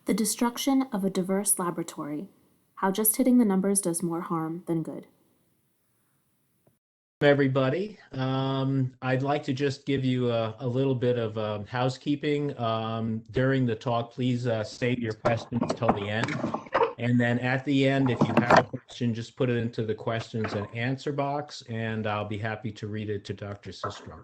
The destruction of a diverse laboratory. How just hitting the numbers does more harm than good. Everybody. I'd like to just give you a little bit of housekeeping. During the talk, please save your questions till the end. And then at the end, if you have a question, just put it into the questions and answer box, and I'll be happy to read it to Dr. Sistrom.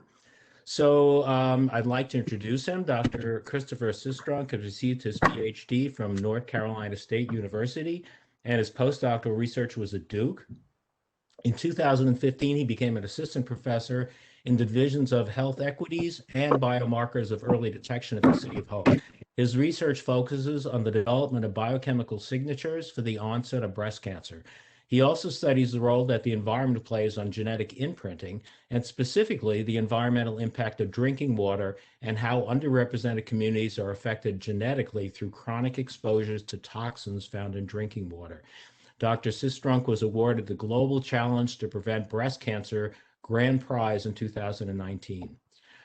So I'd like to introduce him. Dr. Christopher Sistrunk has received his PhD from North Carolina State University, and his postdoctoral research was at Duke. In 2015, he became an assistant professor in the divisions of health equities and biomarkers of early detection at the City of Hope. His research focuses on the development of biochemical signatures for the onset of breast cancer. He also studies the role that the environment plays on genetic imprinting, and specifically the environmental impact of drinking water and how underrepresented communities are affected genetically through chronic exposures to toxins found in drinking water. Dr. Sistrunk was awarded the Global Challenge to Prevent Breast Cancer Grand Prize in 2019.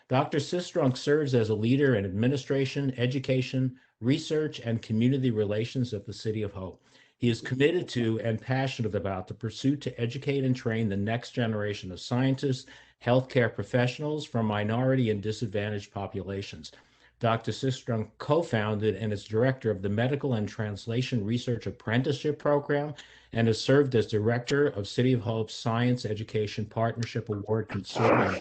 Dr. Sistrunk serves as a leader in administration, education, research, and community relations at the City of Hope. He is committed to and passionate about the pursuit to educate and train the next generation of scientists, healthcare professionals from minority and disadvantaged populations. Dr. Sistrunk co-founded and is director of the Medical and Translation Research Apprenticeship Program and has served as director of City of Hope's Science Education Partnership Award Consortium.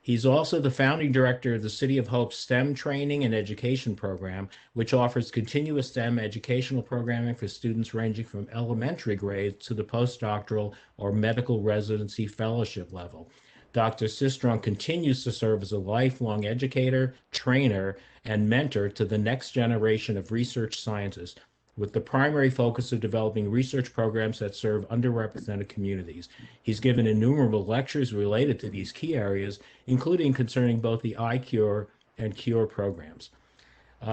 He's also the founding director of the City of Hope's STEM Training and Education Program, which offers continuous STEM educational programming for students ranging from elementary grades to the postdoctoral or medical residency fellowship level. Dr. Sistrunk continues to serve as a lifelong educator, trainer, and mentor to the next generation of research scientists, with the primary focus of developing research programs that serve underrepresented communities. He's given innumerable lectures related to these key areas, including concerning both the iCure and CURE programs.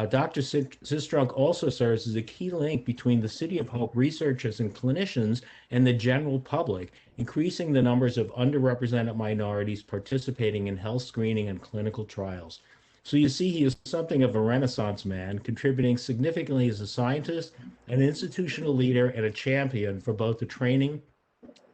Dr. Sistrunk also serves as a key link between the City of Hope researchers and clinicians and the general public, increasing the numbers of underrepresented minorities participating in health screening and clinical trials. So you see, he is something of a Renaissance man, contributing significantly as a scientist, an institutional leader, and a champion for both the training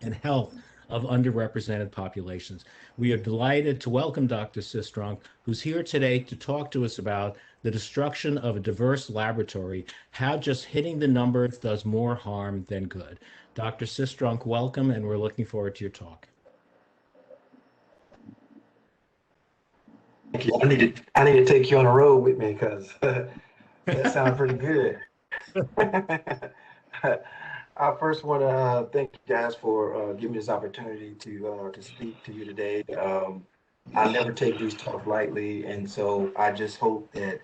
and health of underrepresented populations. We are delighted to welcome Dr. Sistrunk, who's here today to talk to us about the destruction of a diverse laboratory, how just hitting the numbers does more harm than good. Dr. Sistrunk, welcome, and we're looking forward to your talk. Thank you. I need to take you on the road with me because that sounds pretty good. I first want to thank you guys for giving me this opportunity to speak to you today. I never take these talks lightly, and so I just hope that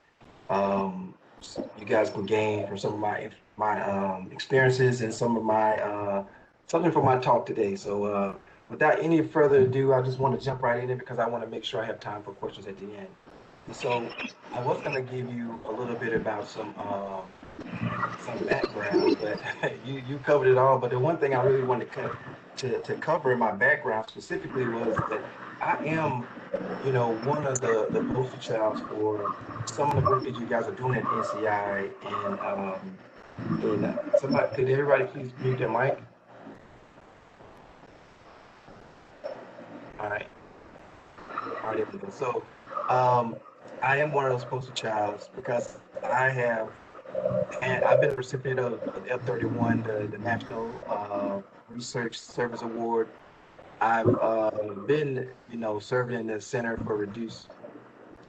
you guys can gain from some of my experiences and some of my something from my talk today. So without any further ado, I just want to jump right in it because I want to make sure I have time for questions at the end. And so I was going to give you a little bit about some background, but you covered it all. But the one thing I really wanted to cover in my background specifically was that I am, one of the poster childs for some of the work that you guys are doing at NCI. And somebody, could everybody please mute their mic? All right. All right, there we go. So I am one of those poster childs because I've been a recipient of the F31, the National Research Service Award. I've been, serving in the Center to Reduce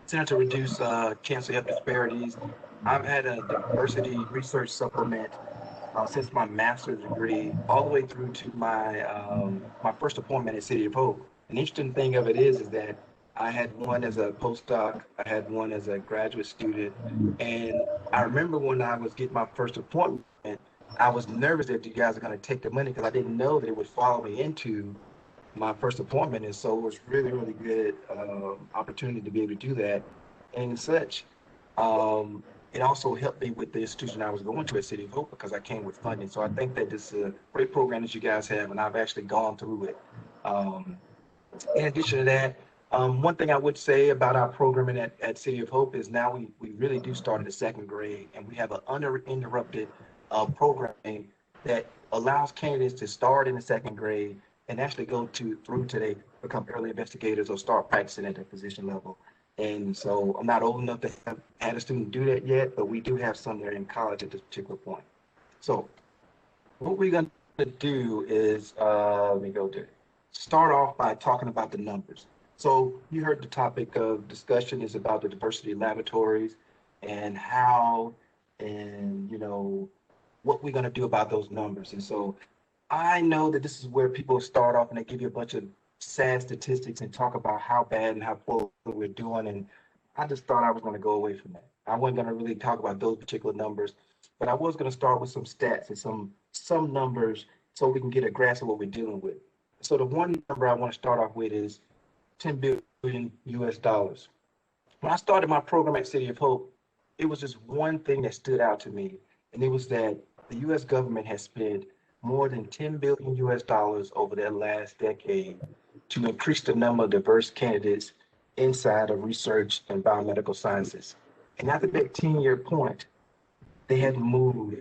Cancer Health Disparities. I've had a diversity research supplement since my master's degree, all the way through to my first appointment at City of Hope. An interesting thing of it is that I had one as a postdoc, I had one as a graduate student, and I remember when I was getting my first appointment, I was nervous that you guys are going to take the money because I didn't know that it would follow me into my first appointment, and so it was really, really good opportunity to be able to do that. And such, it also helped me with the institution I was going to at City of Hope because I came with funding. So I think that this is a great program that you guys have, and I've actually gone through it. In addition to that, One thing I would say about our programming at City of Hope is now we really do start in the second grade, and we have an uninterrupted programming that allows candidates to start in the second grade and actually go through to they become early investigators or start practicing at their position level. And so I'm not old enough to have had a student do that yet, but we do have some that are in college at this particular point. So what we're going to do is, let me go to start off by talking about the numbers. So you heard the topic of discussion is about the diversity laboratories and how and what we're going to do about those numbers. And so I know that this is where people start off and they give you a bunch of sad statistics and talk about how bad and how poor we're doing. And I just thought I was going to go away from that. I wasn't going to really talk about those particular numbers, but I was going to start with some stats and some numbers so we can get a grasp of what we're dealing with. So the one number I want to start off with is 10 billion US dollars. When I started my program at City of Hope, it was just one thing that stood out to me, and it was that the US government has spent more than 10 billion US dollars over their last decade to increase the number of diverse candidates inside of research and biomedical sciences. And after that 10-year point, they had moved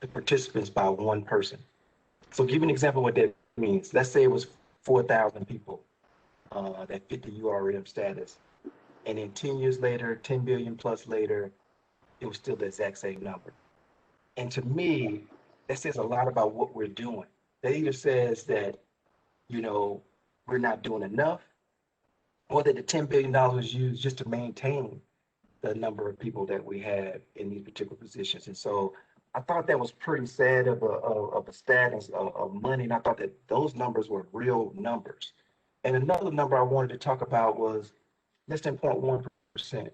the participants by one person. So give you an example of what that means. Let's say it was 4,000 people that fit the URM status. And then 10 years later, 10 billion plus later, it was still the exact same number. And to me, that says a lot about what we're doing. That either says that, we're not doing enough, or that the $10 billion was used just to maintain the number of people that we have in these particular positions. And so I thought that was pretty sad of a status of money. And I thought that those numbers were real numbers. And another number I wanted to talk about was less than 0.1%. And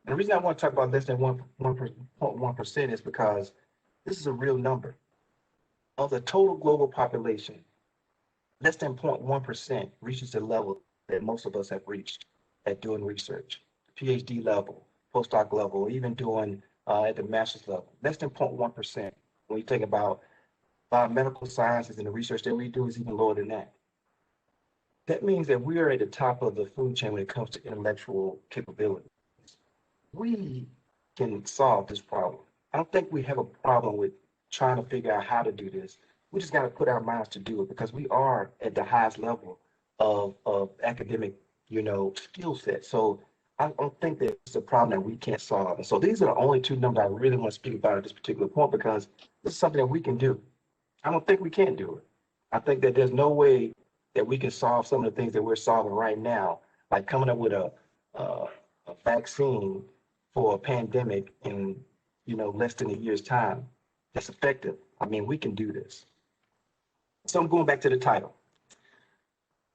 the reason I want to talk about less than 1.1% is because this is a real number. Of the total global population, less than 0.1% reaches the level that most of us have reached at doing research, PhD level, postdoc level, even doing at the master's level. Less than 0.1%. When you think about biomedical sciences and the research that we do is even lower than that. That means that we are at the top of the food chain when it comes to intellectual capability. We can solve this problem. I don't think we have a problem with trying to figure out how to do this. We just got to put our minds to do it because we are at the highest level of academic, skill set. So I don't think that it's a problem that we can't solve. And so these are the only two numbers I really want to speak about at this particular point because this is something that we can do. I don't think we can't do it. I think that there's no way that we can solve some of the things that we're solving right now, like coming up with a vaccine for a pandemic in less than a year's time. That's effective. I mean, we can do this. So I'm going back to the title.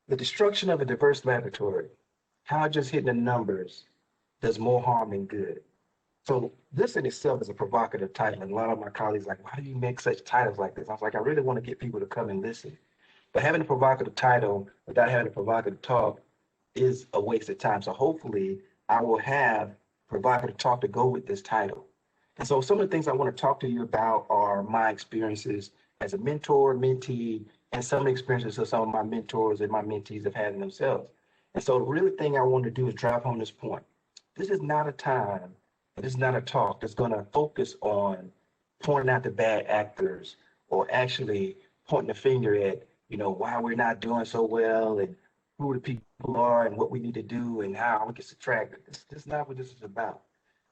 The destruction of a diverse laboratory. How just hitting the numbers does more harm than good. So this in itself is a provocative title. And a lot of my colleagues are like, why do you make such titles like this? I was like, I really want to get people to come and listen. But having a provocative title without having a provocative talk is a waste of time. So hopefully I will have provocative talk to go with this title. And so some of the things I want to talk to you about are my experiences as a mentor, mentee, and some of the experiences of some of my mentors and my mentees have had in themselves. And so the really thing I want to do is drive home this point. This is not a time, and this is not a talk that's going to focus on pointing out the bad actors or actually pointing the finger at, why we're not doing so well and who the people are and what we need to do and how we can subtract it. This is not what this is about.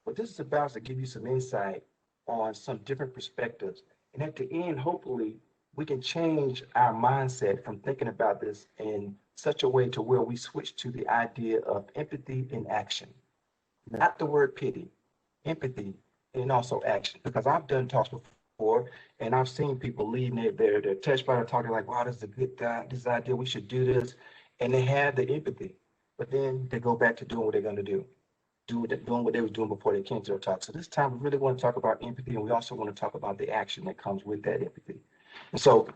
What this is about is to give you some insight on some different perspectives. And at the end, hopefully, we can change our mindset from thinking about this in such a way to where we switch to the idea of empathy in action. Not the word pity, empathy and also action. Because I've done talks before and I've seen people leaving their touched by the talking like, wow, this is a good this idea, we should do this. And they have the empathy, but then they go back to doing what they're going to do. Doing what they were doing before they came to the talk. So this time we really want to talk about empathy, and we also want to talk about the action that comes with that empathy. And so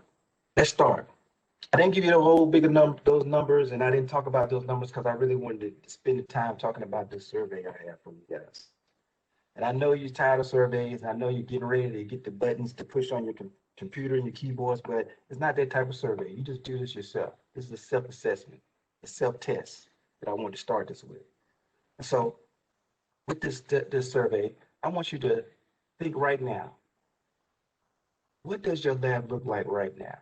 let's start. I didn't give you the whole big those numbers, and I didn't talk about those numbers because I really wanted to spend the time talking about this survey I have from you guys. And I know you're tired of surveys, and I know you're getting ready to get the buttons to push on your computer and your keyboards, but it's not that type of survey. You just do this yourself. This is a self-assessment, a self-test. that I wanted to start this with. And so with this survey, I want you to think right now, what does your lab look like right now?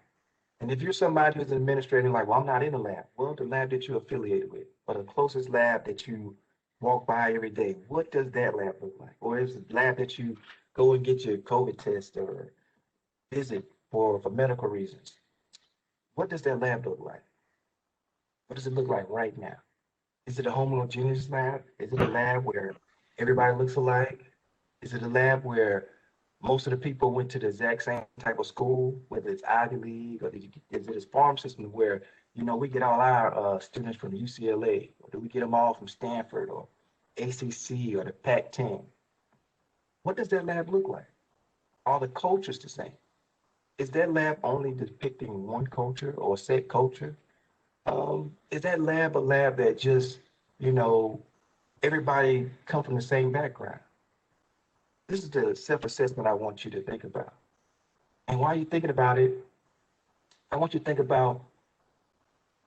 And if you're somebody who's administrating, like, well, I'm not in the lab, well, the lab that you're affiliated with, or the closest lab that you walk by every day, what does that lab look like? Or is it the lab that you go and get your COVID test or visit for medical reasons? What does that lab look like? What does it look like right now? Is it a homogeneous lab? Is it a lab where everybody looks alike? Is it a lab where most of the people went to the exact same type of school, whether it's Ivy League or is it a farm system where, we get all our students from UCLA, or do we get them all from Stanford or ACC or the Pac-10? What does that lab look like? Are the cultures the same? Is that lab only depicting one culture or a set culture? Is that lab a lab that just, everybody come from the same background? This is the self-assessment I want you to think about. And while you're thinking about it, I want you to think about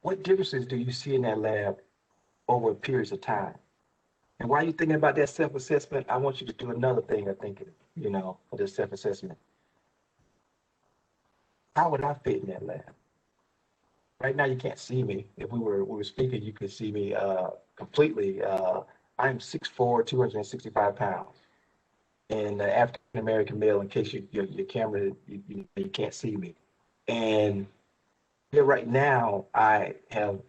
what differences do you see in that lab over periods of time? And while you're thinking about that self-assessment, I want you to do another thing I think, for this self-assessment. How would I fit in that lab? Right now, you can't see me. If we were speaking, you could see me completely. I'm 6'4", 265 pounds. And African American male, in case your camera, you can't see me. And here right now, I have,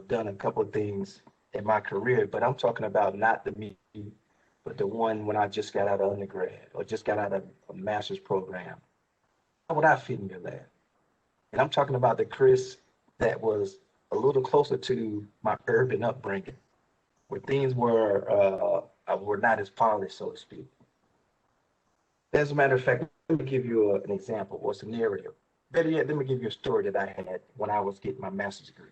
done a couple of things in my career, but I'm talking about not the me, but the one when I just got out of undergrad or just got out of a master's program. How would I fit in your lab? And I'm talking about the Chris that was a little closer to my urban upbringing, where things were not as polished, so to speak. As a matter of fact, let me give you an example or scenario. Better yet, let me give you a story that I had when I was getting my master's degree.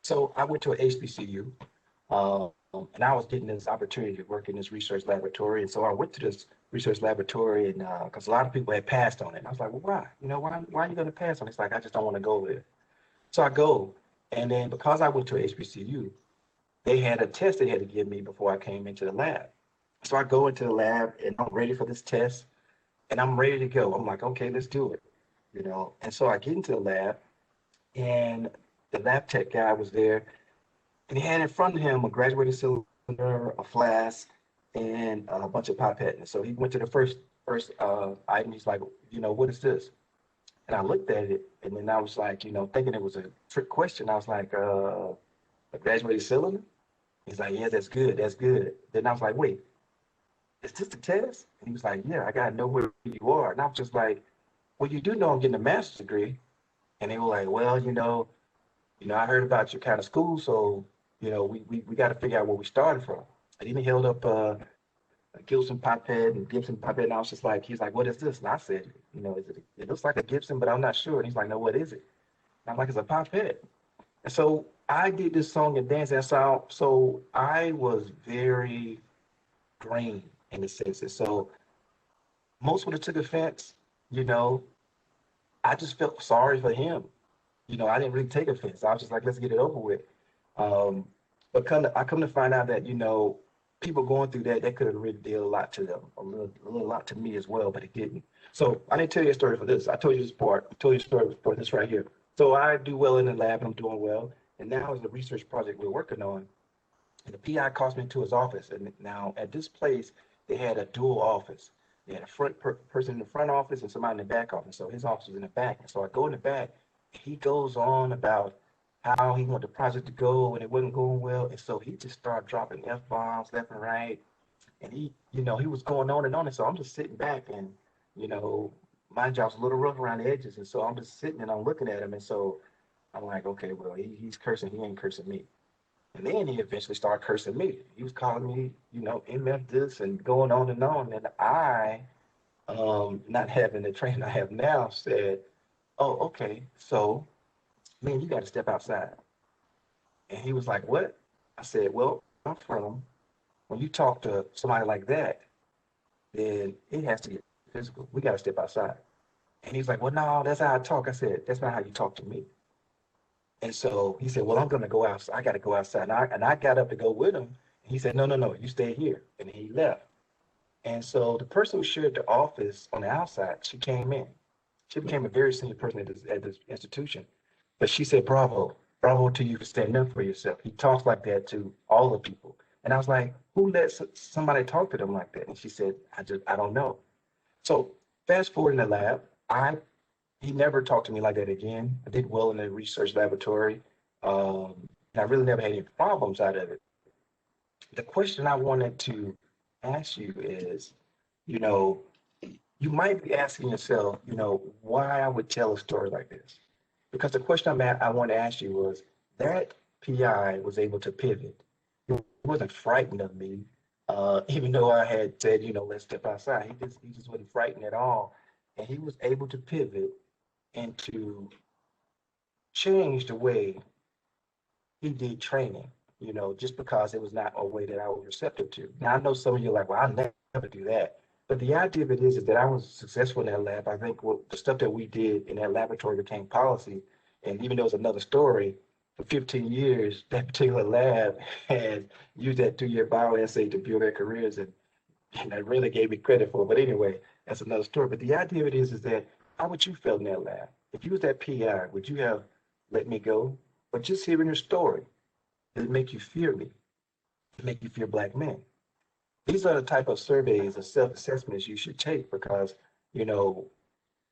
So I went to an HBCU, and I was getting this opportunity to work in this research laboratory. And so I went to this research laboratory, and because a lot of people had passed on it. And I was like, well, why? Why are you going to pass on it? It's like, I just don't want to go there. So I go, and then because I went to HBCU, they had a test they had to give me before I came into the lab. So I go into the lab, and I'm ready for this test, and I'm ready to go. I'm like, okay, let's do it, And so I get into the lab, and the lab tech guy was there, and he had in front of him a graduated cylinder, a flask, and a bunch of pipettes. And so he went to the first item. He's like, what is this? And I looked at it, and then I was like, thinking it was a trick question. I was like, a graduated cylinder? He's like, yeah, that's good. That's good. Then I was like, wait, is this the test? And he was like, yeah, I got to know where you are. And I was just like, well, you do know I'm getting a master's degree. And they were like, well, I heard about your kind of school. So, we got to figure out where we started from. And then he held up a Gibson pipette and Gibson pipette. And I was just like, he's like, what is this? And I said, it looks like a Gibson, but I'm not sure. And he's like, no, what is it? And I'm like, it's a pipette. And so I did this song and dance. And so I was very green in the sense. And so most would have took offense, I just felt sorry for him. I didn't really take offense. I was just like, let's get it over with. But I come to find out that, people going through that could have really did a lot to them, a little lot to me as well, but it didn't. So I didn't tell you a story for this. I told you this part. I told you a story for this right here. So I do well in the lab and I'm doing well. And now is the research project we're working on. And the PI calls me to his office. And now at this place, they had a dual office. They had a person in the front office and somebody in the back office. So his office was in the back. And so I go in the back. He goes on about how he wanted the project to go and it wasn't going well. And so he just started dropping F-bombs left and right. And he was going on and on. And so I'm just sitting back and, my job's a little rough around the edges. And so I'm just sitting and I'm looking at him. And so I'm like, okay, well, he's cursing. He ain't cursing me. And then he eventually started cursing me. He was calling me, MF this and going on. And I, not having the training I have now, said, oh, okay, so, man, you got to step outside. And he was like, what? I said, well, I'm from, when you talk to somebody like that, then it has to get physical. We got to step outside. And he's like, well, no, that's how I talk. I said, that's not how you talk to me. And so he said, well, I'm going to go outside. I got to go outside. And I got up to go with him. He said, no, no, no, you stay here. And he left. And so the person who shared the office on the outside, she came in. She became a very senior person at this institution. But she said, bravo, bravo to you for standing up for yourself. He talks like that to all the people. And I was like, who lets somebody talk to them like that? And she said, I don't know. So fast forward in the lab, he never talked to me like that again. I did well in the research laboratory. And I really never had any problems out of it. The question I wanted to ask you is, you know, you might be asking yourself, why I would tell a story like this. Because the question I want to ask you was that PI was able to pivot. He wasn't frightened of me, even though I had said, let's step outside. He just wasn't frightened at all. And he was able to pivot and to change the way he did training, just because it was not a way that I was receptive to. Now, I know some of you are like, well, I'll never do that. But the idea of it is that I was successful in that lab. I think the stuff that we did in that laboratory became policy. And even though it's another story, for 15 years, that particular lab had used that 2-year bioessay to build their careers. And that really gave me credit for it. But anyway, that's another story. But the idea of it is that how would you feel in that lab? If you was that PI, would you have let me go? But just hearing your story, does it make you fear me? Does it make you fear Black men? These are the type of surveys or self-assessments you should take because,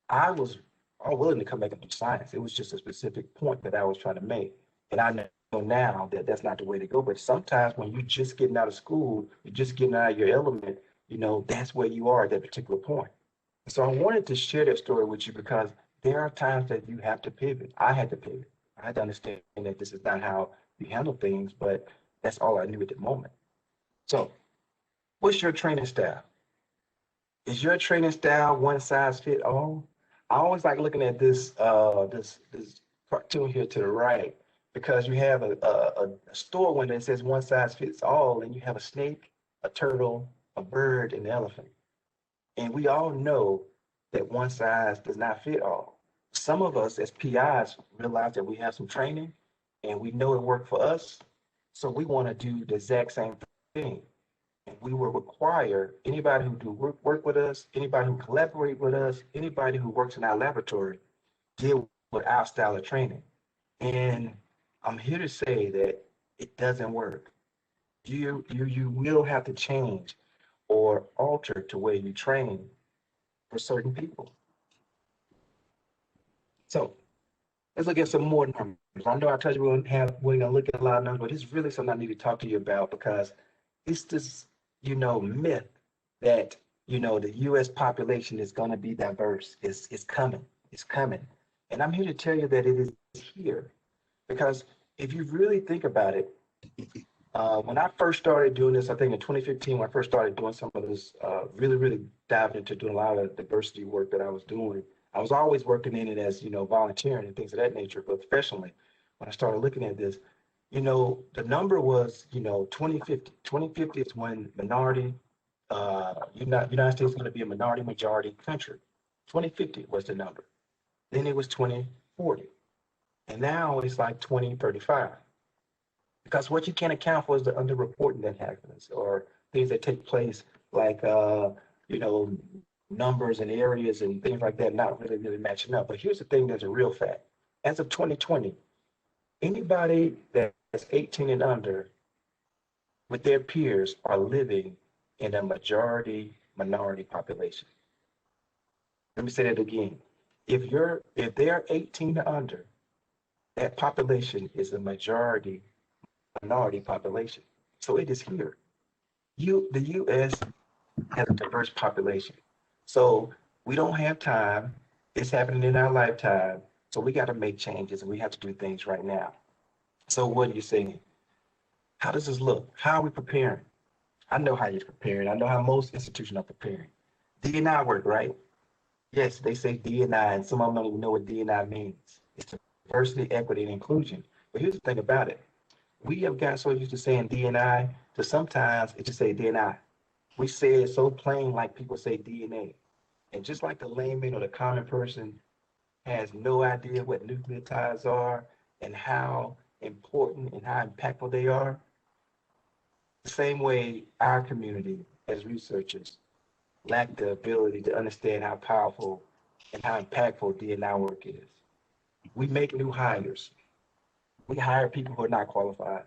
I was all willing to come back and do science. It was just a specific point that I was trying to make. And I know now that that's not the way to go. But sometimes when you're just getting out of school, you're just getting out of your element, that's where you are at that particular point. So I wanted to share that story with you because there are times that you have to pivot. I had to pivot. I had to understand that this is not how you handle things, but that's all I knew at the moment. So what's your training style? Is your training style one size fit all? I always like looking at this cartoon here to the right because you have a store window that says one size fits all, and you have a snake, a turtle, a bird, and an elephant. And we all know that one size does not fit all. Some of us as PIs realize that we have some training and we know it worked for us. So we want to do the exact same thing. And we will require anybody who do work with us, anybody who collaborate with us, anybody who works in our laboratory, deal with our style of training. And I'm here to say that it doesn't work. You will have to change or alter to where you train for certain people. So let's look at some more numbers. I know I told you we're gonna look at a lot of numbers, but it's really something I need to talk to you about because it's this, myth that the U.S. population is gonna be diverse. It's coming. It's coming. And I'm here to tell you that it is here. Because if you really think about it, when I first started doing this, I think in 2015, when I first started doing some of this, really, really diving into doing a lot of diversity work that I was doing, I was always working in it as, volunteering and things of that nature, but professionally, when I started looking at this, the number was, 2050. 2050 is when United States is going to be a minority majority country. 2050 was the number. Then it was 2040. And now it's like 2035. Because what you can't account for is the underreporting that happens or things that take place like, numbers and areas and things like that not really, really matching up. But here's the thing that's a real fact. As of 2020, anybody that's 18 and under with their peers are living in a majority minority population. Let me say that again. If they're 18 and under, that population is a majority minority population. So it is here. The U.S. has a diverse population. So we don't have time. It's happening in our lifetime. So we got to make changes and we have to do things right now. So what are you saying? How does this look? How are we preparing? I know how you're preparing. I know how most institutions are preparing. D&I work, right? Yes, they say D&I, and some of them don't even know what D&I means. It's diversity, equity, and inclusion. But here's the thing about it. We have gotten so used to saying D&I that sometimes it just say D&I. We say it so plain like people say DNA. And just like the layman or the common person has no idea what nucleotides are and how important and how impactful they are, the same way our community as researchers lack the ability to understand how powerful and how impactful D&I work is. We make new hires. We hire people who are not qualified.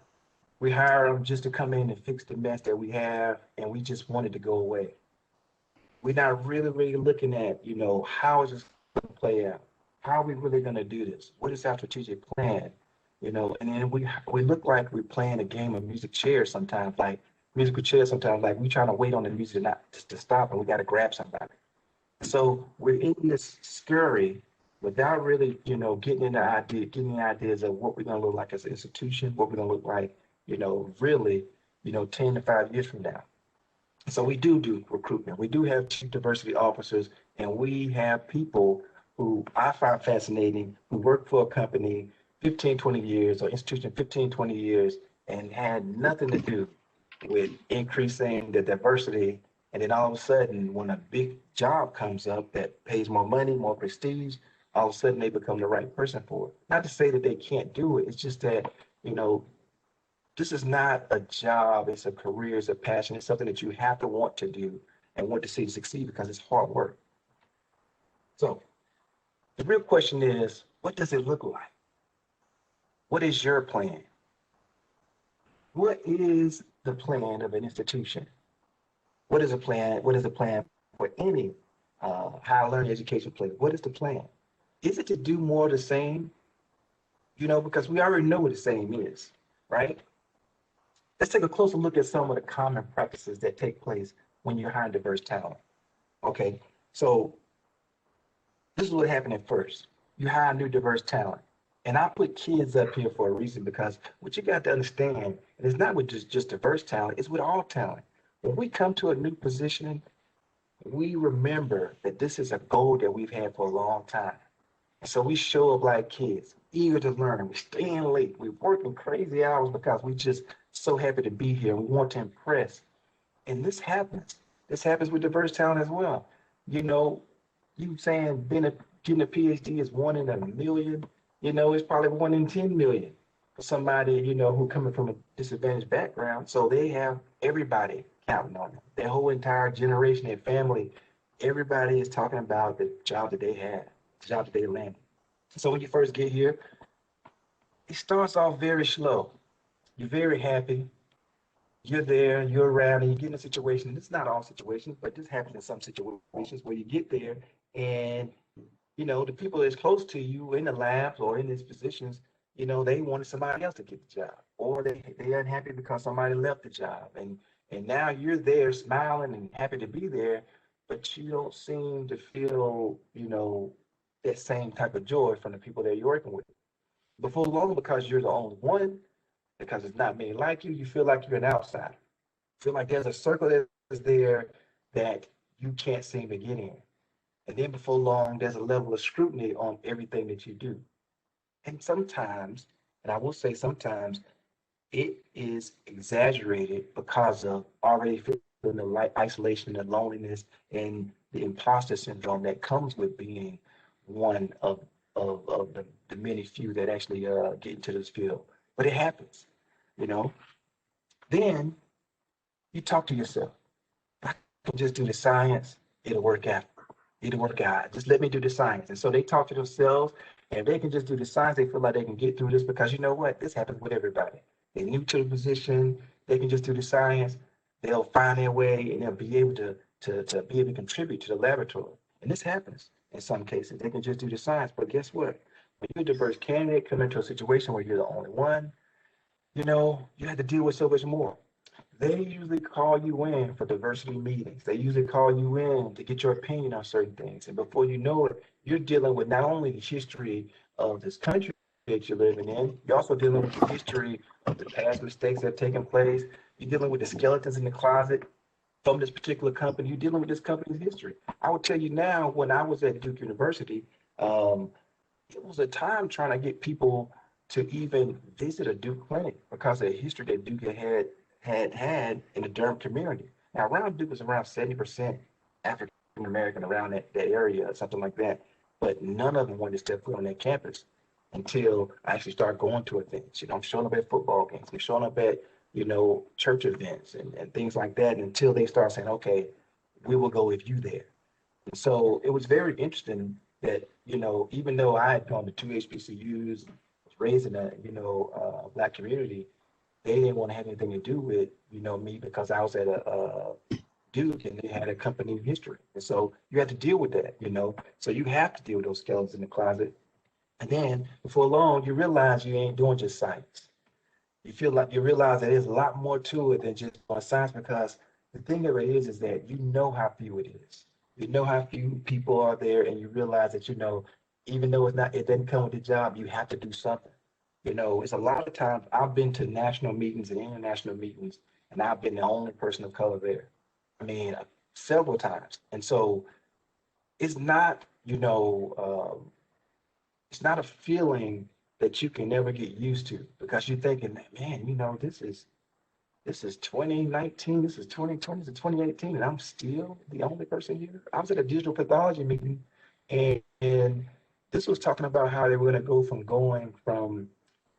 We hire them just to come in and fix the mess that we have, and we just want it to go away. We're not really looking at, how is this going to play out? How are we really going to do this? What is our strategic plan? And then we look like we're playing a game of music chairs sometimes, like musical chairs sometimes, like we trying to wait on the music to stop and we got to grab somebody. So we're in this scurry without really, getting the ideas of what we're going to look like as an institution, what we're going to look like, really, 10 to 5 years from now. So we do recruitment. We do have chief diversity officers, and we have people who I find fascinating who work for a company 15, 20 years or institution 15, 20 years and had nothing to do with increasing the diversity. And then all of a sudden, when a big job comes up that pays more money, more prestige, all of a sudden they become the right person for it. Not to say that they can't do it. It's just that, this is not a job, it's a career, it's a passion, it's something that you have to want to do and want to see succeed because it's hard work. So the real question is, what does it look like? What is your plan? What is the plan of an institution? What is a plan? What is the plan for any higher learning education place? What is the plan? Is it to do more of the same? Because we already know what the same is, right? Let's take a closer look at some of the common practices that take place when you're hiring diverse talent. Okay, so this is what happened at first. You hire new diverse talent. And I put kids up here for a reason because what you got to understand, and it's not with just diverse talent, it's with all talent. When we come to a new position, we remember that this is a goal that we've had for a long time. And so we show up like kids, eager to learn. We're staying late. We're working crazy hours because we just so happy to be here. We want to impress. And this happens. This happens with diverse talent as well. You saying getting a PhD is 1 in a million, it's probably 1 in 10 million for somebody, who coming from a disadvantaged background. So they have everybody counting on them. Their whole entire generation, their family, everybody is talking about the job that they had, the job that they landed. So when you first get here, it starts off very slow. You're very happy. You're there, you're around, and you get in a situation. And it's not all situations, but this happens in some situations where you get there and the people that's close to you in the labs or in these positions, they wanted somebody else to get the job, or they're unhappy because somebody left the job, and now you're there smiling and happy to be there, but you don't seem to feel, that same type of joy from the people that you're working with. Before long, because you're the only one, because it's not many like you feel like you're an outsider. Feel like there's a circle that is there that you can't seem to get in. And then before long, there's a level of scrutiny on everything that you do. And sometimes, and I will say sometimes, it is exaggerated because of already feeling the isolation, the loneliness, and the imposter syndrome that comes with being one of the many few that actually get into this field. But it happens, you know. Then you talk to yourself. I can just do the science, it'll work out. It'll work out. Just let me do the science. And so they talk to themselves, and if they can just do the science, they feel like they can get through this because you know what? This happens with everybody. They're new to the position, they can just do the science, they'll find their way and they'll be able to be able to contribute to the laboratory. And this happens in some cases. They can just do the science. But guess what? When you're a diverse candidate, come into a situation where you're the only one, you have to deal with so much more. They usually call you in for diversity meetings. They usually call you in to get your opinion on certain things. And before you know it, you're dealing with not only the history of this country that you're living in, you're also dealing with the history of the past mistakes that have taken place. You're dealing with the skeletons in the closet from this particular company. You're dealing with this company's history. I will tell you now, when I was at Duke University, it was a time trying to get people to even visit a Duke clinic because of the history that Duke had in the Durham community. Now, around Duke was around 70% African American around that area, something like that. But none of them wanted to step foot on that campus. until I actually start going to events. I'm showing up at football games, I'm showing up at, church events and things like that until they start saying, okay, we will go with you there. And so it was very interesting that, even though I had gone to two HBCUs, was raised in a, Black community, they didn't want to have anything to do with, me because I was at a Duke and they had a company history. And so you had to deal with that. So you have to deal with those skeletons in the closet. And then before long, you realize you ain't doing just science. You realize that there's a lot more to it than just science, because the thing of it is that how few it is. How few people are there, and you realize that, even though it doesn't come with the job, you have to do something. It's a lot of times I've been to national meetings and international meetings, and I've been the only person of color there. I mean, several times. And so it's not, it's not a feeling that you can never get used to, because you're thinking, man, this is 2019, this is 2020, this is 2018, and I'm still the only person here. I was at a digital pathology meeting, and this was talking about how they were going from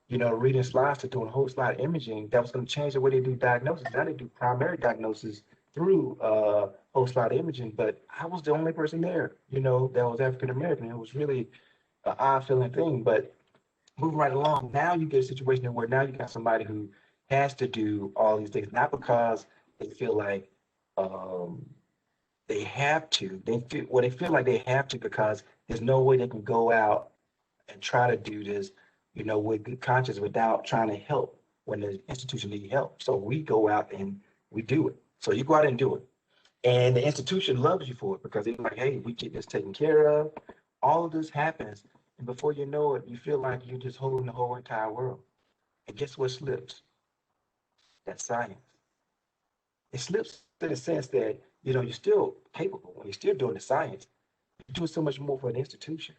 reading slides to doing whole slide imaging. That was going to change the way they do diagnosis. Now they do primary diagnosis through whole slide imaging, but I was the only person there, that was African American. It was really an odd feeling thing, but moving right along, now you get a situation where now you got somebody who has to do all these things, not because they feel like they have to. They feel like they have to because there's no way they can go out and try to do this, with good conscience without trying to help when the institution needs help. So we go out and we do it. So you go out and do it. And the institution loves you for it because they're like, hey, we get this taken care of. All of this happens. And before you know it, you feel like you're just holding the whole entire world. And guess what slips? That's science. It slips in the sense that, you're still capable when you're still doing the science. You're doing so much more for an institution.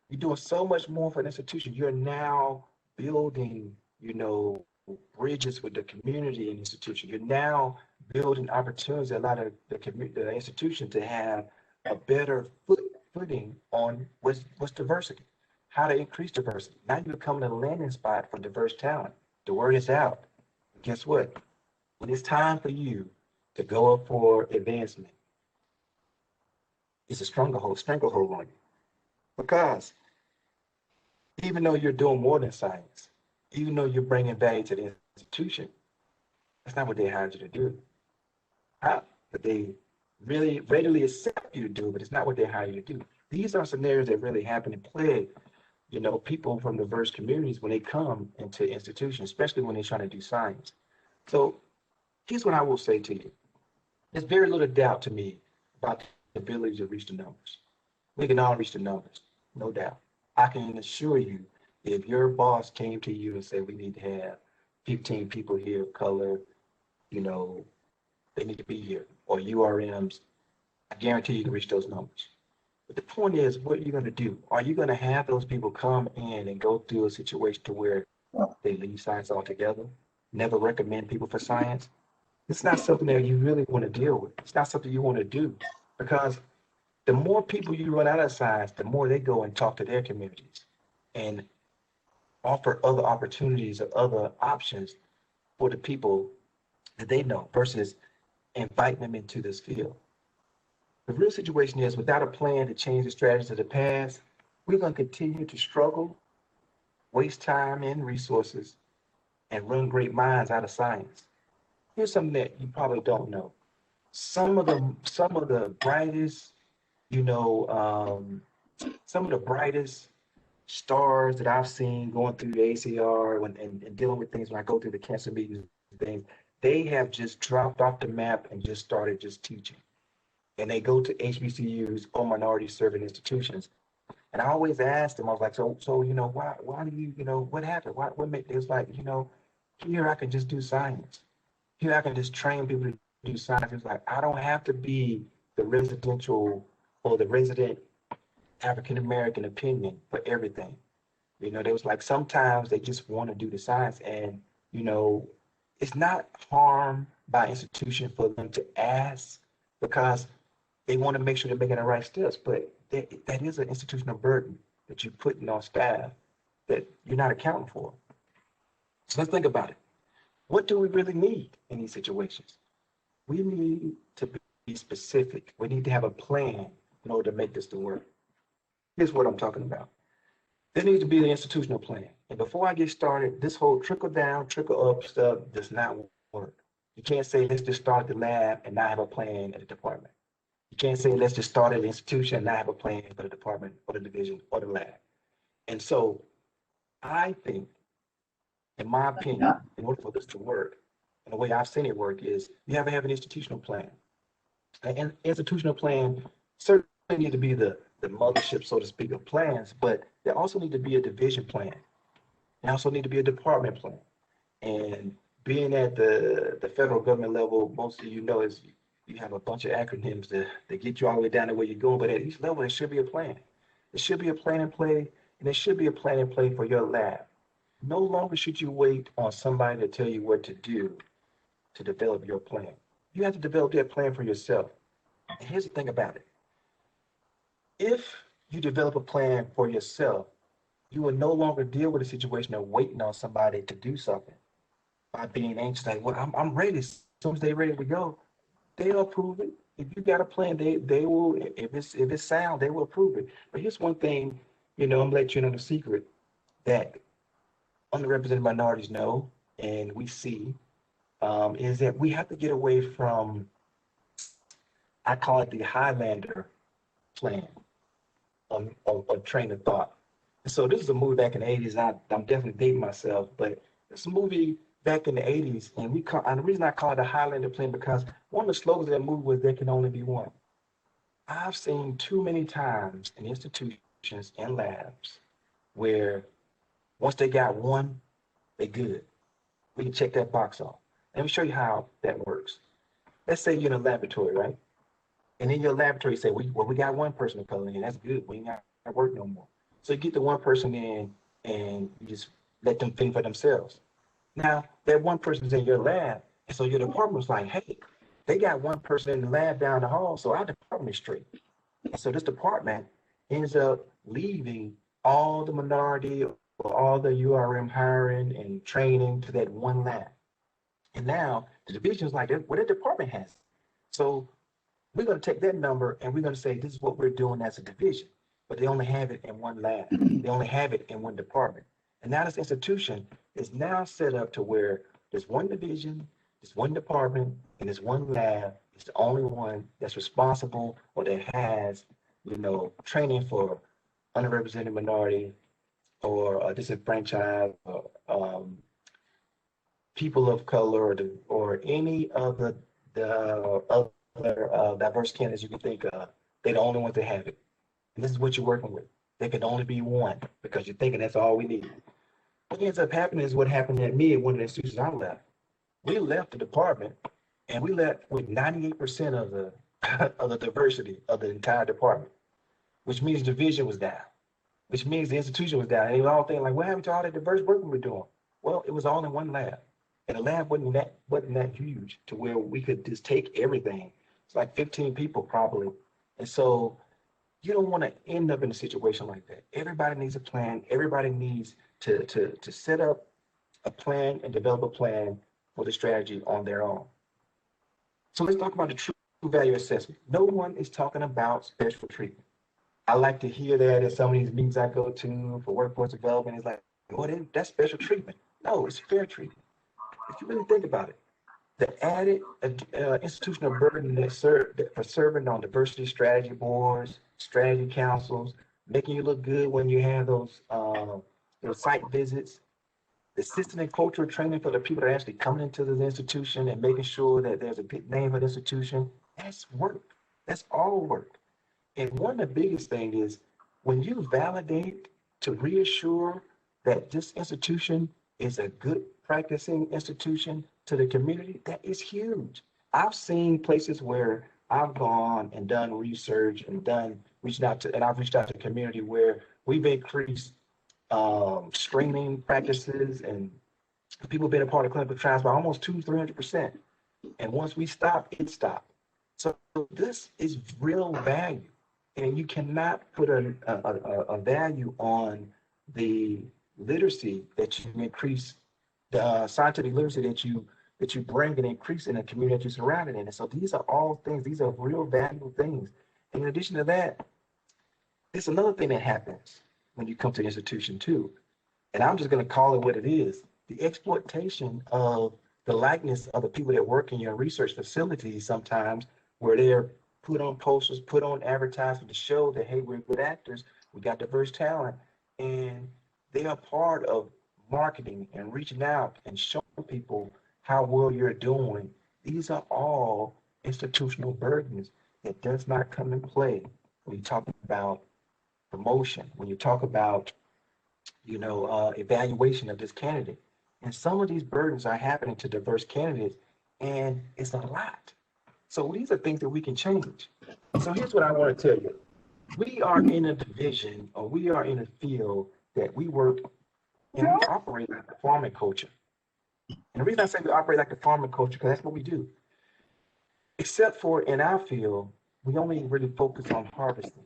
You're doing so much more for an institution. You're now building, bridges with the community and institution. You're now building opportunities that allow the institution to have a better footing on what's diversity, how to increase diversity. Now you're becoming a landing spot for diverse talent. The word is out. Guess what? When it's time for you to go up for advancement, it's a stranglehold on you. Because even though you're doing more than science, even though you're bringing value to the institution, that's not what they hired you to do. But they really readily accept you to do, but it's not what they hire you to do. These are scenarios that really happen and plague, people from diverse communities when they come into institutions, especially when they're trying to do science. So here's what I will say to you. There's very little doubt to me about the ability to reach the numbers. We can all reach the numbers, no doubt. I can assure you, if your boss came to you and said, we need to have 15 people here of color, they need to be here, or URMs, I guarantee you can reach those numbers. But the point is, what are you going to do? Are you going to have those people come in and go through a situation to where they leave science altogether, never recommend people for science? It's not something that you really want to deal with. It's not something you want to do, because the more people you run out of science, the more they go and talk to their communities and offer other opportunities or other options for the people that they know versus inviting them into this field. The real situation is, without a plan to change the strategies of the past, we're going to continue to struggle, waste time and resources, and run great minds out of science. Here's something that you probably don't know. Some of the brightest, some of the brightest stars that I've seen going through the ACR and dealing with things when I go through the cancer meetings and things, they have just dropped off the map and just started just teaching. And they go to HBCUs or minority serving institutions. And I always ask them, I was like, so why do you, what happened? What made, it was like, here I can just do science. Here I can just train people to do science. It's like, I don't have to be the residential or the resident African-American opinion for everything. There was like, sometimes they just want to do the science, and, it's not harm by institution for them to ask, because they want to make sure they're making the right steps, but that is an institutional burden that you're putting on staff that you're not accounting for. So let's think about it. What do we really need in these situations? We need to be specific. We need to have a plan in order to make this to work. Here's what I'm talking about. There needs to be an institutional plan. And before I get started, this whole trickle down, trickle up stuff does not work. You can't say, let's just start the lab and not have a plan at the department. You can't say, let's just start an institution and not have a plan for the department or the division or the lab. And so I think, in my opinion, in order for this to work, and the way I've seen it work is you have to have an institutional plan. An institutional plan certainly need to be the mothership, so to speak, of plans, but there also need to be a division plan. There also need to be a department plan. And being at the federal government level, most of you know is you have a bunch of acronyms that get you all the way down to where you're going, but at each level, there should be a plan. There should be a plan in play, and there should be a plan in play for your lab. No longer should you wait on somebody to tell you what to do to develop your plan. You have to develop that plan for yourself. And here's the thing about it. If you develop a plan for yourself, you will no longer deal with a situation of waiting on somebody to do something by being anxious, like, well, I'm ready. As soon as they're ready to go, they'll approve it. If you got a plan, they will, if it's sound, they will approve it. But here's one thing, I'm gonna let you know the secret that underrepresented minorities know and we see, is that we have to get away from, I call it the Highlander plan of train of thought. And so this is a movie back in the 80s. I'm definitely dating myself, but it's a movie back in the 80s, and the reason I call it the Highlander plan because one of the slogans of that movie was there can only be one. I've seen too many times in institutions and labs where once they got one, they good. We can check that box off. Let me show you how that works. Let's say you're in a laboratory, right? And in your laboratory, you say, well, we got one person to color in. That's good. We ain't got to work no more. So you get the one person in and you just let them think for themselves. Now, that one person is in your lab. And so your department's like, hey, they got one person in the lab down the hall, so our department is straight. And so this department ends up leaving all the minority or all the URM hiring and training to that one lab. And now the division's like, well, the department has it. So we're going to take that number and we're going to say, this is what we're doing as a division. But they only have it in one lab. They only have it in one department. And now this institution is now set up to where there's one division, there's one department, and there's one lab. It's the only one that's responsible or that has, training for underrepresented minority or disenfranchised people of color or any of the other diverse candidates you can think of. They're the only ones that have it. And this is what you're working with. There can only be one because you're thinking that's all we need. What ends up happening is what happened at me at one of the institutions I left. We left the department and we left with 98% of the of the diversity of the entire department, which means division was down, which means the institution was down. And they were all thinking like, what happened to all that diverse work we were doing? Well, it was all in one lab. And the lab wasn't that huge to where we could just take everything. It's like 15 people probably. And so you don't want to end up in a situation like that. Everybody needs a plan. Everybody needs to set up a plan and develop a plan for the strategy on their own. So let's talk about the true value assessment. No one is talking about special treatment. I like to hear that at some of these meetings I go to for workforce development. It's like, oh, that's special treatment. No, it's fair treatment. If you really think about it, the added institutional burden for serving on diversity strategy boards, strategy councils, making you look good when you have those site visits, the system and cultural training for the people that are actually coming into the institution and making sure that there's a good name for the institution, that's work. That's all work. And one of the biggest things is when you validate to reassure that this institution is a good practicing institution to the community, that is huge. I've seen places where I've gone and done research and I've reached out to the community where we've increased screening practices and people being a part of clinical trials by almost 200-300%. And once we stop, it stopped. So this is real value. And you cannot put a value on the literacy that you increase, the scientific literacy that you bring and increase in the community that you're surrounded in. And so these are all things, these are real valuable things. And in addition to that, there's another thing that happens when you come to the institution too. And I'm just going to call it what it is. The exploitation of the likeness of the people that work in your research facilities sometimes, where they're put on posters, put on advertisements to show that, hey, we're good actors, we got diverse talent, and they are part of marketing and reaching out and showing people how well you're doing. These are all institutional burdens that does not come in play when you talk about promotion, when you talk about, evaluation of this candidate. And some of these burdens are happening to diverse candidates, and it's a lot. So these are things that we can change. So here's what I want to tell you. We are in a division, or we are in a field that we work and we operate like the farming culture. And the reason I say we operate like the farming culture, because that's what we do. Except for in our field, we only really focus on harvesting.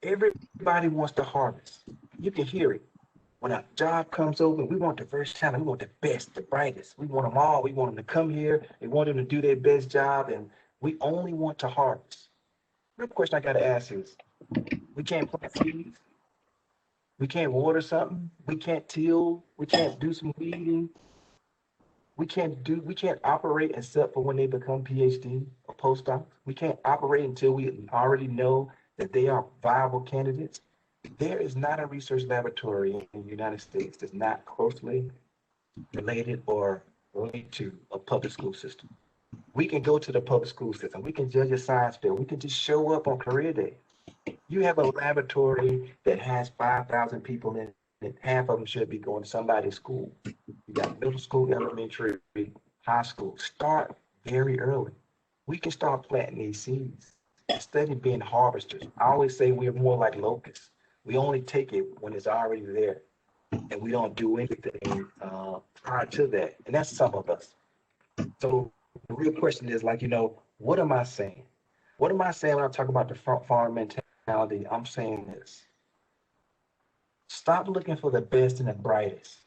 Everybody wants to harvest. You can hear it. When a job comes open, we want diverse talent. We want the best, the brightest. We want them all. We want them to come here. We want them to do their best job. And we only want to harvest. Real question I got to ask is, we can't plant seeds. We can't water something. We can't till. We can't do some weeding. We can't operate except for when they become PhD or postdocs. We can't operate until we already know that they are viable candidates. There is not a research laboratory in the United States that's not closely related or linked to a public school system. We can go to the public school system. We can judge a science fair. We can just show up on career day. You have a laboratory that has 5,000 people in it. Half of them should be going to somebody's school. You got middle school, elementary, high school. Start very early. We can start planting these seeds instead of being harvesters. I always say we're more like locusts. We only take it when it's already there, and we don't do anything prior to that. And that's some of us. So the real question is, what am I saying? What am I saying when I talk about the farm mentality? I'm saying this. Stop looking for the best and the brightest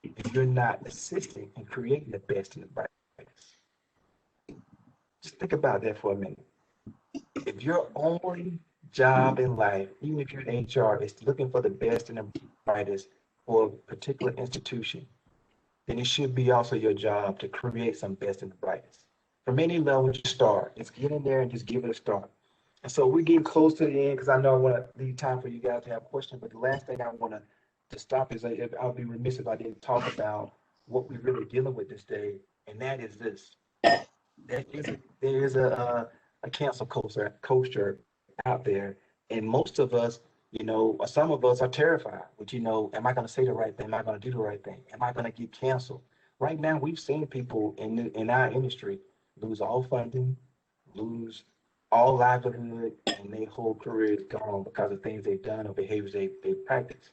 if you're not assisting in creating the best and the brightest. Just think about that for a minute. If your only job in life, even if you're in HR, is looking for the best and the brightest for a particular institution, then it should be also your job to create some best and the brightest. From any level you start, just get in there and just give it a start. And so we're getting close to the end because I know I want to leave time for you guys to have questions. But the last thing I want to stop is I'll be remiss if I didn't talk about what we're really dealing with this day, and that is this. There is a cancel culture out there, and most of us, or some of us are terrified. But am I going to say the right thing? Am I going to do the right thing? Am I going to get canceled? Right now, we've seen people in our industry lose all funding, lose all livelihood, and their whole career is gone because of things they've done or behaviors they practice.